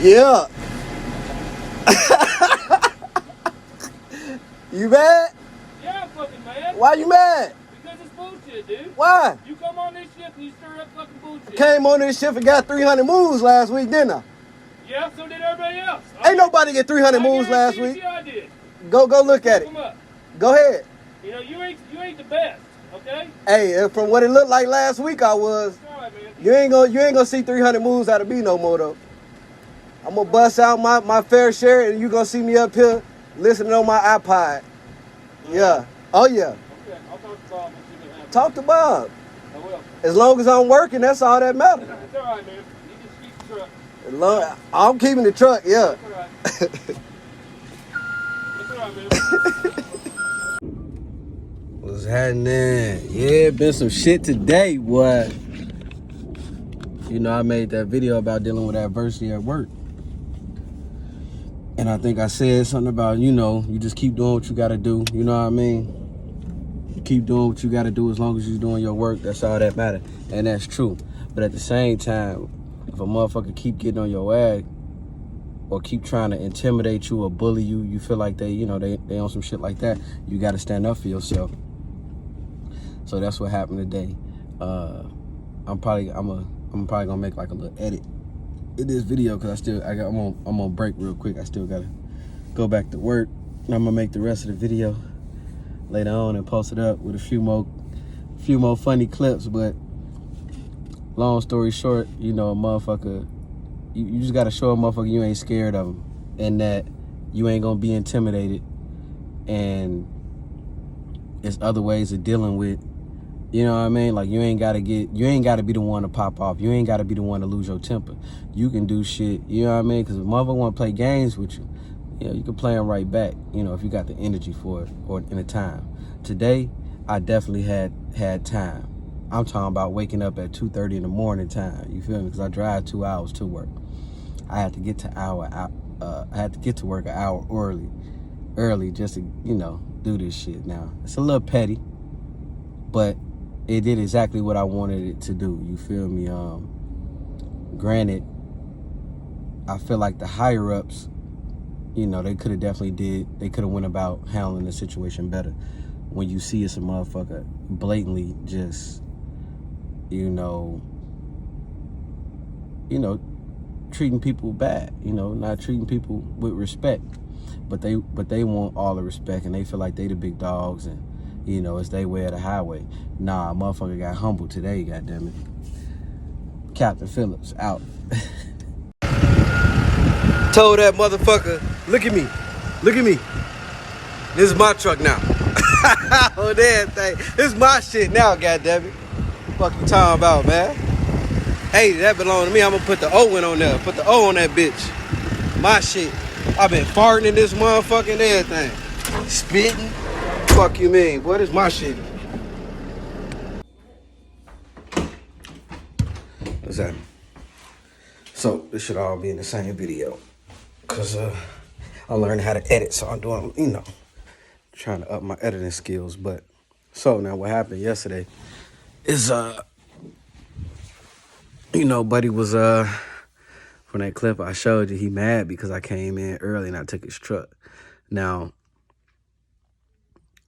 Yeah. You mad? Yeah, I'm fucking mad. Why you mad? Because it's bullshit, dude. Why? You come on this shit and you stir up fucking bullshit. Came on this shit and got 300 moves last week, didn't I? Yeah, so did everybody else. Ain't nobody get 300 moves last week. I did. Go look at it. Go ahead. You know, you ain't the best, okay? Hey, from what it looked like last week, I was. All right, man. You ain't gonna see 300 moves out of me no more though. I'm gonna bust out my fair share, and you gonna see me up here listening on my iPod. Yeah. Oh yeah. Okay, I'll talk to Bob and see what happens. Talk to Bob. I will. As long as I'm working, that's all that matters. It's all right, man. You just keep the truck. I'm keeping the truck. Yeah. That's all right. That's all right, man. What's happening? Yeah, been some shit today, boy. You know, I made that video about dealing with adversity at work. And I think I said something about, you know, you just keep doing what you gotta do. You know what I mean? You keep doing what you gotta do as long as you're doing your work. That's all that matters. And that's true. But at the same time, if a motherfucker keep getting on your ass or keep trying to intimidate you or bully you, you feel like they on some shit like that, you gotta stand up for yourself. So that's what happened today. I'm probably gonna make like a little edit in this video because I'm on break real quick. I still gotta go back to work. And I'm gonna make the rest of the video later on and post it up with a few more funny clips. But long story short, you know, a motherfucker, you just gotta show a motherfucker you ain't scared of him and that you ain't gonna be intimidated. And there's other ways of dealing with. You know what I mean? Like, you ain't gotta be the one to pop off. You ain't gotta be the one to lose your temper. You can do shit, you know what I mean? Because if a motherfucker want to play games with you, you know, you can play them right back, you know, if you got the energy for it or in the time. Today, I definitely had time. I'm talking about waking up at 2:30 in the morning time, you feel me? Because I drive 2 hours to work. I had to get to work an hour early just to, you know, do this shit. Now, it's a little petty, but it did exactly what I wanted it to do. You feel me? Granted, I feel like the higher ups, you know, they could have went about handling the situation better. When you see it's a motherfucker blatantly just, you know, treating people bad, you know, not treating people with respect, but they want all the respect and they feel like they the big dogs and, you know, it's their way of the highway. Nah, motherfucker got humbled today, goddammit. Captain Phillips, out. Told that motherfucker, look at me. This is my truck now. Oh, damn thing. This is my shit now, goddammit. Fuck you talking about, man? Hey, that belong to me. I'm gonna put the O in on there. Put the O on that bitch. My shit. I've been farting in this motherfucking everything. Spitting. Fuck you mean? What is my shit? What's that? So this should all be in the same video, cause I learned how to edit, so I'm doing, you know, trying to up my editing skills. But so now what happened yesterday is you know, buddy was from that clip I showed you, he mad because I came in early and I took his truck. Now,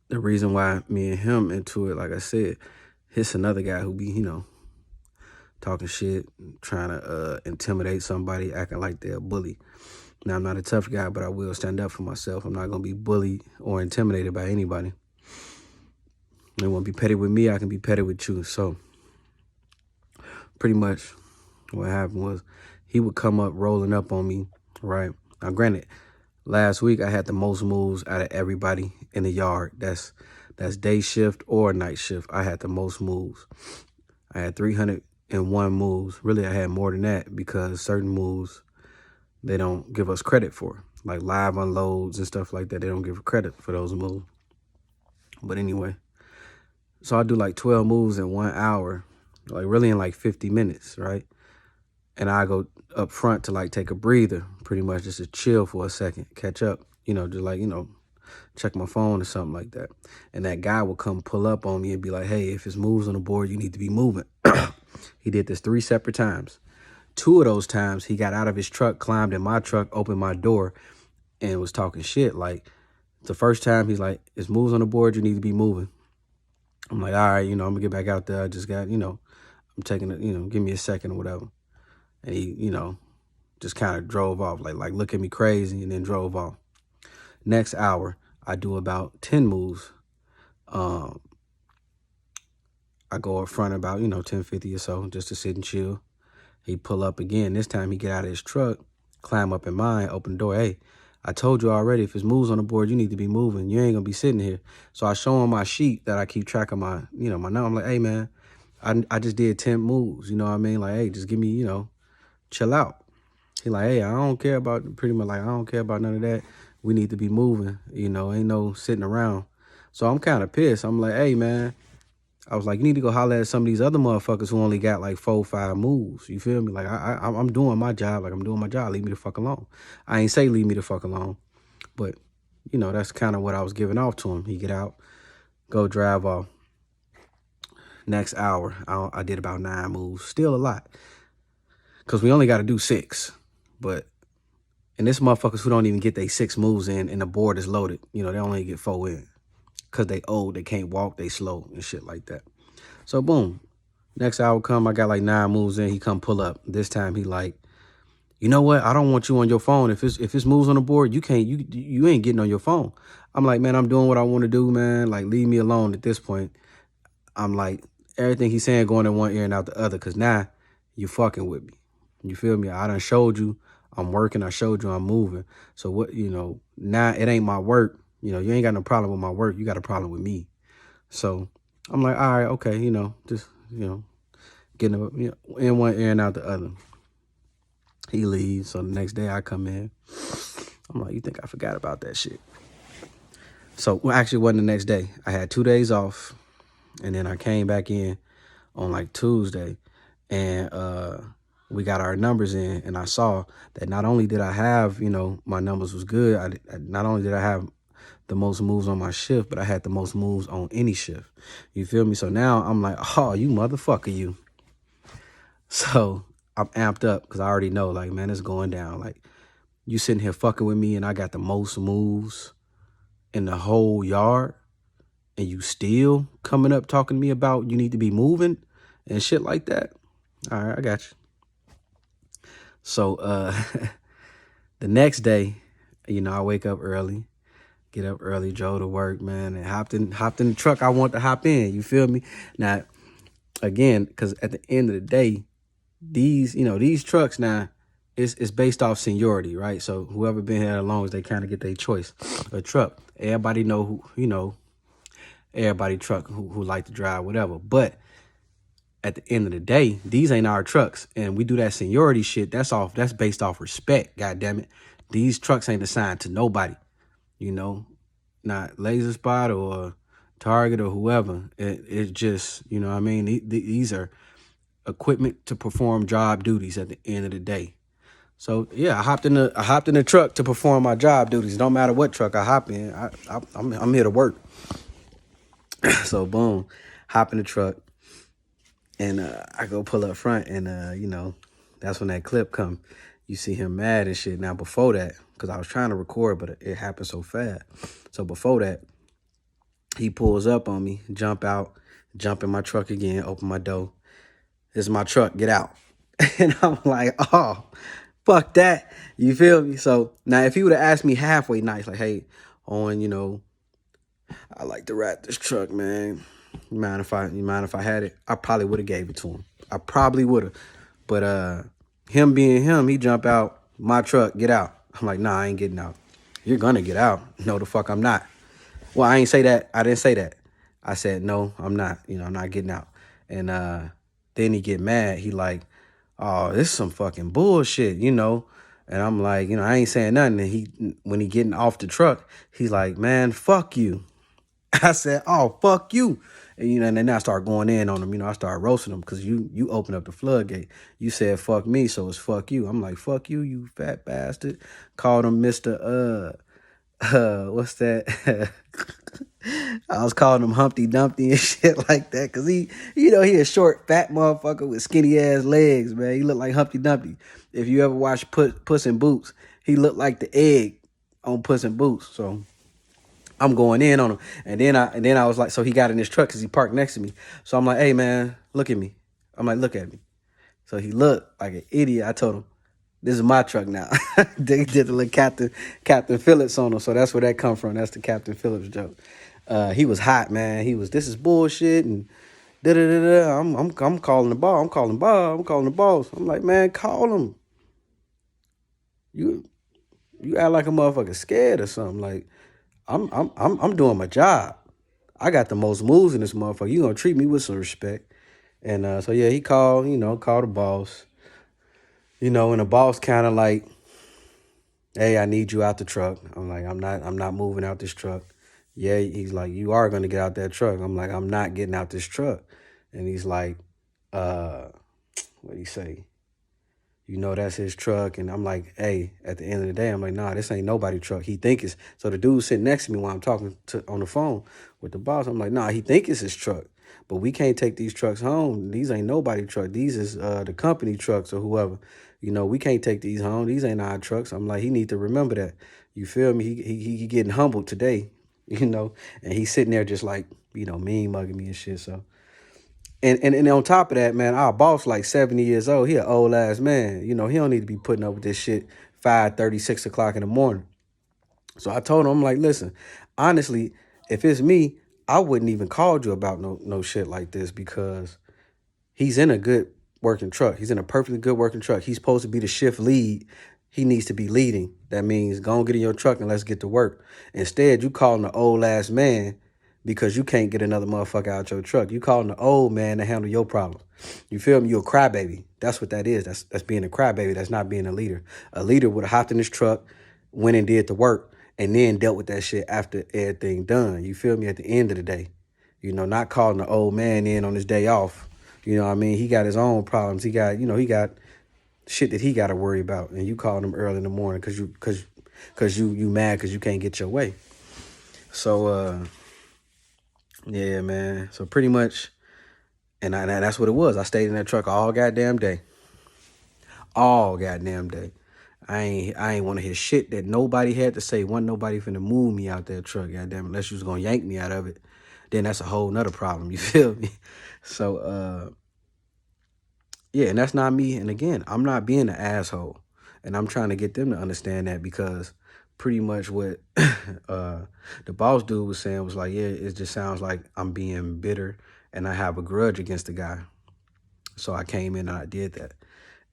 the reason why me and him into it, like I said, it's another guy who be, you know, talking shit, trying to intimidate somebody, acting like they're a bully. Now, I'm not a tough guy, but I will stand up for myself. I'm not going to be bullied or intimidated by anybody. They want to be petty with me, I can be petty with you. So, pretty much what happened was he would come up rolling up on me, right? Now, granted, last week I had the most moves out of everybody in the yard. That's day shift or night shift. I had the most moves. I had 301 moves. Really, I had more than that because certain moves they don't give us credit for, like live unloads and stuff like that. They don't give credit for those moves. But anyway, so I do like 12 moves in 1 hour, like really in like 50 minutes, right? And I go up front to like take a breather, pretty much just to chill for a second, catch up, you know, just like, you know, check my phone or something like that. And that guy will come pull up on me and be like, hey, if it's moves on the board, you need to be moving. He did this 3 separate times. 2 of those times, he got out of his truck, climbed in my truck, opened my door, and was talking shit. Like, the first time, he's like, it's moves on the board, you need to be moving. I'm like, all right, I'm going to get back out there. I just got, I'm taking it, give me a second or whatever. And he, just kind of drove off, like look at me crazy, and then drove off. Next hour, I do about 10 moves. I go up front about, 10:50 or so, just to sit and chill. He pull up again. This time he get out of his truck, climb up in mine, open the door. Hey, I told you already, if it's moves on the board, you need to be moving. You ain't gonna be sitting here. So I show him my sheet that I keep track of my, my number. I'm like, hey man, I just did 10 moves. You know what I mean? Like, hey, just give me, chill out. He like, hey, I don't care about, pretty much like, I don't care about none of that. We need to be moving, ain't no sitting around. So I'm kind of pissed. I'm like, hey man, I was like, you need to go holler at some of these other motherfuckers who only got like 4 or 5 moves. You feel me? Like, I'm doing my job. Like, I'm doing my job. Leave me the fuck alone. I ain't say leave me the fuck alone. But, that's kind of what I was giving off to him. He get out, go drive off. Next hour, I did about 9 moves. Still a lot. Because we only got to do 6. And this motherfuckers who don't even get their 6 moves in and the board is loaded. They only get 4 in. Because they old, they can't walk, they slow and shit like that. So boom, next hour come, I got like 9 moves in, he come pull up. This time he like, you know what? I don't want you on your phone. If it's moves on the board, you ain't getting on your phone. I'm like, man, I'm doing what I want to do, man. Like, leave me alone at this point. I'm like, everything he's saying going in one ear and out the other, because now you fucking with me. You feel me? I done showed you I'm working. I showed you I'm moving. So what, now it ain't my work. You ain't got no problem with my work. You got a problem with me. So I'm like, all right, okay, just, getting in one ear and out the other. He leaves. So the next day I come in. I'm like, you think I forgot about that shit? So, well, actually, it wasn't the next day. I had 2 days off. And then I came back in on like Tuesday. And we got our numbers in. And I saw that not only did I have, my numbers was good. Not only did I have the most moves on my shift, but I had the most moves on any shift. You feel me? So now I'm like, oh, you motherfucker, you. So I'm amped up because I already know, like, man, it's going down. Like, you sitting here fucking with me and I got the most moves in the whole yard and you still coming up talking to me about you need to be moving and shit like that. All right, I got you. So the next day, I wake up early. Get up early, drove to work, man, and hopped in the truck I want to hop in. You feel me? Now, again, because at the end of the day, these trucks now, it's based off seniority, right? So whoever been here the longest, they kind of get their choice of truck. Everybody know who, everybody truck who like to drive, whatever. But at the end of the day, these ain't our trucks, and we do that seniority shit. That's based off respect. God damn it, these trucks ain't assigned to nobody. Not LazerSpot or Target or whoever. It's just, what I mean? These are equipment to perform job duties at the end of the day. So yeah, I hopped in the truck to perform my job duties. It don't matter what truck I hop in. I'm here to work. So boom, hop in the truck, and I go pull up front, and that's when that clip come. You see him mad and shit. Now before that, because I was trying to record, but it happened so fast. So before that, he pulls up on me, jump in my truck again, open my door. This is my truck, get out. And I'm like, oh, fuck that. You feel me? So now if he would have asked me halfway nice, like, hey, Owen, I like to ride this truck, man. You mind if I had it? I probably would have gave it to him. I probably would have. But him being him, he jump out, my truck, get out. I'm like, nah, I ain't getting out. You're gonna get out. No, the fuck I'm not. Well, I ain't say that. I didn't say that. I said, no, I'm not. I'm not getting out. And then he get mad. He like, oh, this is some fucking bullshit, And I'm like, I ain't saying nothing. And when he getting off the truck, he's like, man, fuck you. I said, oh, fuck you. And, and then I start going in on him. I start roasting him because you open up the floodgate. You said, fuck me, so it's fuck you. I'm like, fuck you, you fat bastard. Called him Mr. what's that? I was calling him Humpty Dumpty and shit like that because he a short, fat motherfucker with skinny ass legs, man. He looked like Humpty Dumpty. If you ever watch Puss in Boots, he looked like the egg on Puss in Boots. So I'm going in on him, and then I was like, so he got in his truck because he parked next to me. So I'm like, hey man, look at me. I'm like, look at me. So he looked like an idiot. I told him, this is my truck now. They did the little Captain Phillips on him. So that's where that come from. That's the Captain Phillips joke. He was hot, man. This is bullshit and da da da da. I'm calling the ball. I'm calling Bob. I'm calling the boss. I'm like, man, call him. You act like a motherfucker scared or something. Like I'm doing my job. I got the most moves in this motherfucker. You gonna treat me with some respect. And so yeah, he called the boss. And the boss kind of like, hey, I need you out the truck. I'm like, I'm not moving out this truck. Yeah, he's like, you are gonna get out that truck. I'm like, I'm not getting out this truck. And he's like, what'd he say? That's his truck. And I'm like, hey, at the end of the day, I'm like, nah, this ain't nobody truck. He think it's, so the dude sitting next to me while I'm talking on the phone with the boss, I'm like, nah, he think it's his truck. But we can't take these trucks home. These ain't nobody truck. These is the company trucks or whoever. We can't take these home. These ain't our trucks. I'm like, he need to remember that. You feel me? He getting humbled today, and he's sitting there just like, mean mugging me and shit. So, and on top of that, man, our boss like 70 years old. He an old ass man. He don't need to be putting up with this shit 5:30, 6 o'clock in the morning. So I told him, I'm like, listen, honestly, if it's me, I wouldn't even call you about no shit like this because he's in a good working truck. He's in a perfectly good working truck. He's supposed to be the shift lead. He needs to be leading. That means go and get in your truck and let's get to work. Instead, you calling the old ass man because you can't get another motherfucker out your truck. You calling the old man to handle your problems. You feel me? You a crybaby. That's what that is. That's being a crybaby. That's not being a leader. A leader would have hopped in his truck, went and did the work, and then dealt with that shit after everything done. You feel me? At the end of the day, not calling the old man in on his day off. You know what I mean? He got his own problems. He got shit that he got to worry about. And you calling him early in the morning because you mad because you can't get your way. So, yeah, man. So pretty much, and that's what it was. I stayed in that truck all goddamn day. All goddamn day. I ain't want to hear shit that nobody had to say. Wasn't nobody finna move me out that truck, goddamn, unless you was gonna yank me out of it. Then that's a whole nother problem. You feel me? So, yeah, and that's not me. And again, I'm not being an asshole. And I'm trying to get them to understand that because pretty much what the boss dude was saying was like, yeah, it just sounds like I'm being bitter and I have a grudge against the guy. So I came in and I did that.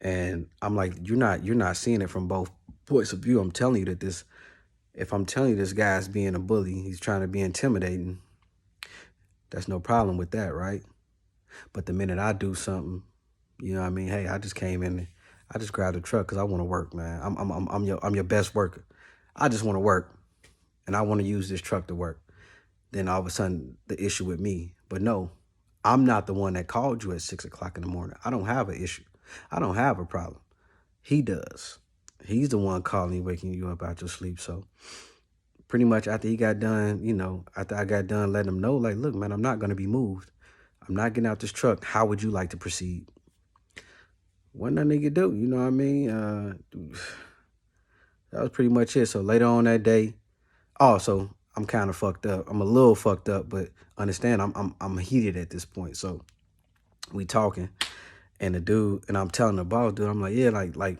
And I'm like, you're not seeing it from both points of view. I'm telling you that if I'm telling you this guy's being a bully, he's trying to be intimidating, that's no problem with that, right? But the minute I do something, you know what I mean? Hey, I just came in, I just grabbed a truck because I want to work, man. I'm your best worker. I just want to work, and I want to use this truck to work. Then all of a sudden, the issue with me. But no, I'm not the one that called you at 6 o'clock in the morning. I don't have an issue. I don't have a problem. He does. He's the one calling you, waking you up out your sleep. So pretty much after he got done, after I got done letting him know, like, look, man, I'm not going to be moved. I'm not getting out this truck. How would you like to proceed? What that nigga do? You know what I mean? That was pretty much it. So later on that day, also, I'm kind of fucked up. I'm a little fucked up, but understand I'm heated at this point. So we talking. And the dude, and I'm telling the boss dude, I'm like, yeah, like,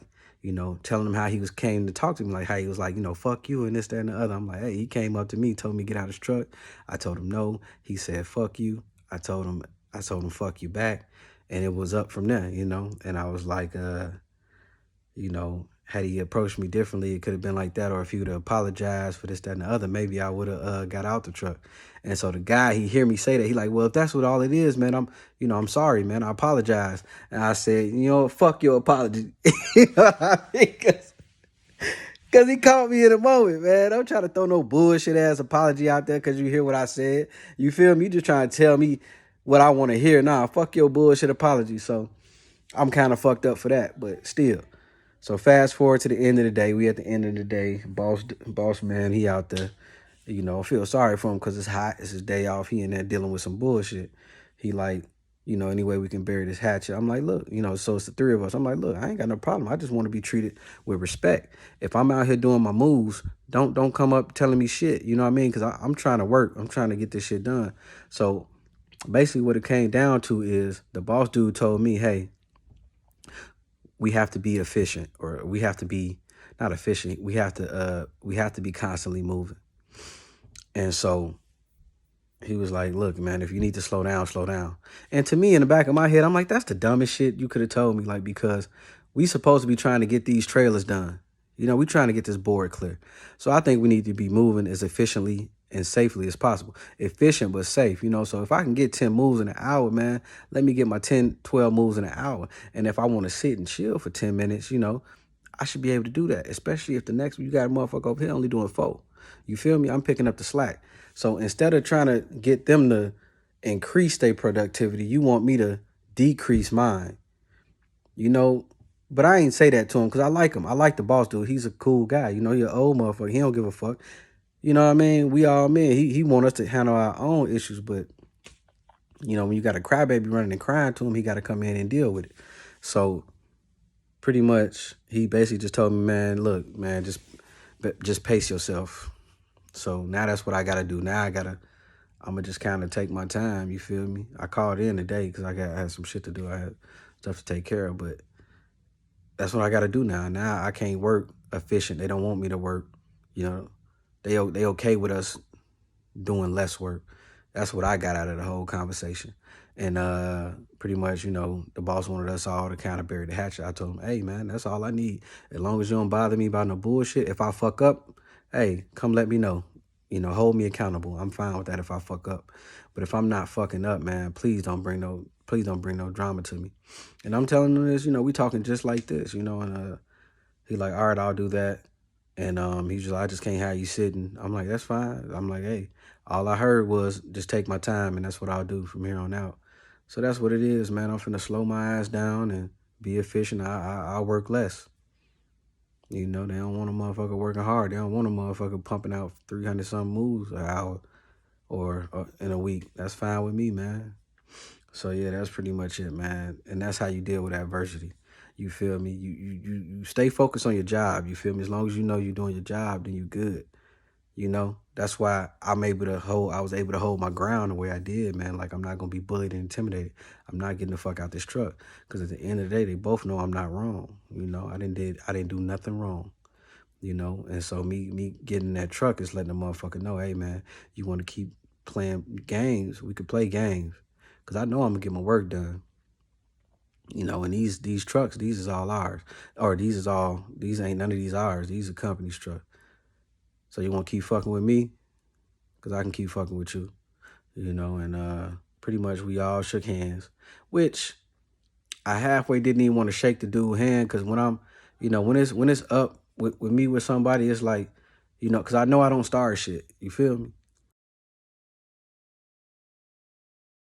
telling him how he came to talk to me, like how he was like, fuck you and this, that, and the other. I'm like, hey, he came up to me, told me to get out of his truck. I told him no. He said, fuck you. I told him, fuck you back. And it was up from there, And I was like, had he approached me differently, it could have been like that. Or if he would have apologized for this, that, and the other, maybe I would have got out the truck. And so the guy, he hear me say that. He like, well, if that's what all it is, man, I'm sorry, man. I apologize. And I said, fuck your apology. You know what I mean? Because he caught me in a moment, man. Don't try to throw no bullshit ass apology out there because you hear what I said. You feel me? You just trying to tell me what I want to hear. Nah, fuck your bullshit apology. So I'm kind of fucked up for that, but still. So fast forward to the end of the day. We at the end of the day. Boss man, he out there. You know, I feel sorry for him because it's hot. It's his day off. He in there dealing with some bullshit. He like, you know, any way we can bury this hatchet. I'm like, look, you know, so it's the three of us. I'm like, look, I ain't got no problem. I just want to be treated with respect. If I'm out here doing my moves, don't come up telling me shit. You know what I mean? Because I'm trying to work. I'm trying to get this shit done. So basically what it came down to is the boss dude told me, hey, we have to be efficient, or we have to be not efficient. We have to be constantly moving. And so he was like, look, man, if you need to slow down, slow down. And to me, in the back of my head, I'm like, that's the dumbest shit you could have told me. Like, because we supposed to be trying to get these trailers done. You know, we trying to get this board clear. So I think we need to be moving as efficiently and safely as possible. Efficient, but safe, you know. So if I can get 10 moves in an hour, man, let me get my 10, 12 moves in an hour. And if I want to sit and chill for 10 minutes, you know, I should be able to do that, especially if the next you got a motherfucker over here only doing 4. You feel me? I'm picking up the slack. So instead of trying to get them to increase their productivity, you want me to decrease mine. You know, but I ain't say that to him because I like him. I like the boss dude. He's a cool guy. You know, he an old motherfucker. He don't give a fuck. You know what I mean? We all men. He want us to handle our own issues, but you know, when you got a crybaby running and crying to him, he got to come in and deal with it. So pretty much, he basically just told me, man, look, man, just pace yourself. So now that's what I got to do. Now I'm going to just kind of take my time. You feel me? I called in today because I had some shit to do. I had stuff to take care of, but that's what I got to do now. Now I can't work efficient. They don't want me to work. You know, they okay with us doing less work. That's what I got out of the whole conversation. And pretty much, you know, the boss wanted us all to kind of bury the hatchet. I told him, hey, man, that's all I need. As long as you don't bother me about no bullshit. If I fuck up, hey, come let me know. You know, hold me accountable. I'm fine with that if I fuck up. But if I'm not fucking up, man, please don't bring no drama to me. And I'm telling him this, you know, we talking just like this, you know, and he like, all right, I'll do that. And he's just like, I just can't have you sitting. I'm like, that's fine. I'm like, hey, all I heard was just take my time, and that's what I'll do from here on out. So that's what it is, man. I'm finna slow my ass down and be efficient. I'll work less. You know, they don't want a motherfucker working hard. They don't want a motherfucker pumping out 300-something moves an hour or in a week. That's fine with me, man. So, yeah, that's pretty much it, man. And that's how you deal with adversity. You feel me? You stay focused on your job. You feel me? As long as you know you're doing your job, then you good. You know, that's why I was able to hold my ground the way I did, man. Like, I'm not going to be bullied and intimidated. I'm not getting the fuck out this truck. Because at the end of the day, they both know I'm not wrong. You know, I didn't do nothing wrong. You know, and so me getting in that truck is letting the motherfucker know, hey, man, you want to keep playing games? We could play games. Because I know I'm going to get my work done. You know, and these trucks, these is all ours. Or these ain't none of these ours. These are company's trucks. So you want to keep fucking with me? Because I can keep fucking with you. You know, and pretty much we all shook hands. Which I halfway didn't even want to shake the dude's hand. Because when I'm, you know, when it's up with me with somebody, it's like, you know, because I know I don't start shit. You feel me?